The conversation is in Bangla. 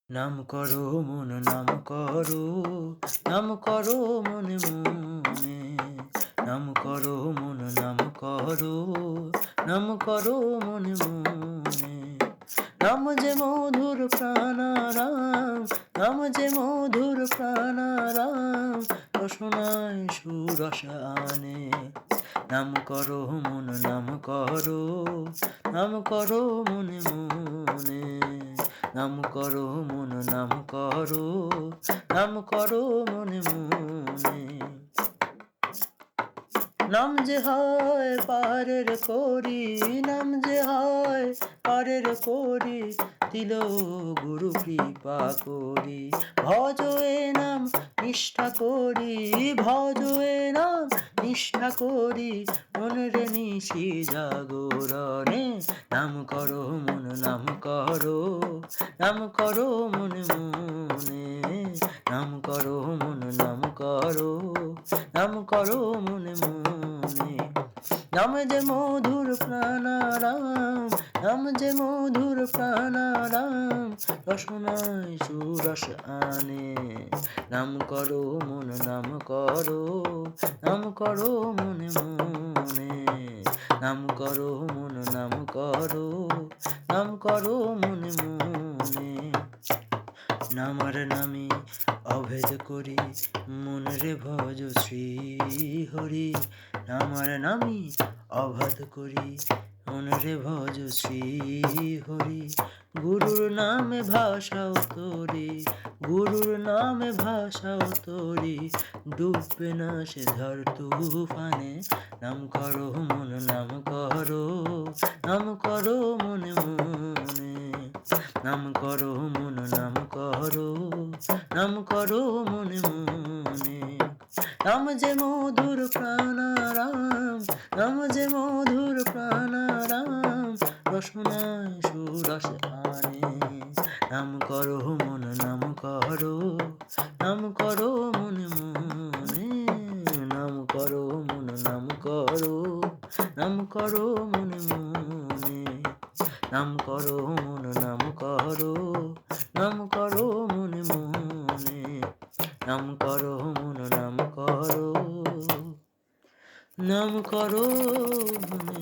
নাম করো মন নাম করো, নাম করো মনে মনে, নাম করো মন নাম করো, নাম করো মনে মনে। নাম যে মধুর প্রাণারাম, নাম যে মধুর প্রাণারাম, রসনায় সুরস আনে। নাম করো মন নাম করো, নাম করো মনে মনে, নাম করো মন নাম করো, নাম করো মনে মনে। নাম যে হয় পারের করি, নাম যে হয় পারের করি, দিল গুরু কৃপা করি। ভজ এ নাম নিষ্ঠা করি, ভজ এ নাম নিষ্ঠা করি, মনের নিশি জাগরণে। নাম করো মন নাম করো, নাম করো মনে মনে, নাম করো মন নাম করো, নাম করো মনে মনে। নাম যে মধুর প্রাণারাম, নাম যে মধুর প্রাণারাম, রসনায় সুরস আনে। নাম করো মন নাম করো, নাম করো মনে মনে, নাম করো মন নাম করো, নাম করো মনে মনে। নামার নামে অভেদ করি, মনরে ভজ শ্রী হরি। নামার নামে অভেদ করি, মনরে ভজ শ্রী হরি। গুরুর নামে ভাষাও তোরে, গুরুর নামে ভাষাও তোরে, ডুববে না সে ঝড় তুফানে। নাম করো মন নাম করো, নাম করো মনে মনে, নাম করো মন নাম করো, নাম করো মনে মনে। নাম যে মধুর প্রাণারাম, নাম যে মধুর প্রাণারাম, রসনায় সুরস আনে। নাম করো মন নাম করো, নাম করো মনে মনে, নাম করো মন নাম করো, নাম করো মনে মনে। নাম করো মন নাম করো, নাম করো মনে মনে, নাম করো মন নাম করো, নাম করো মনে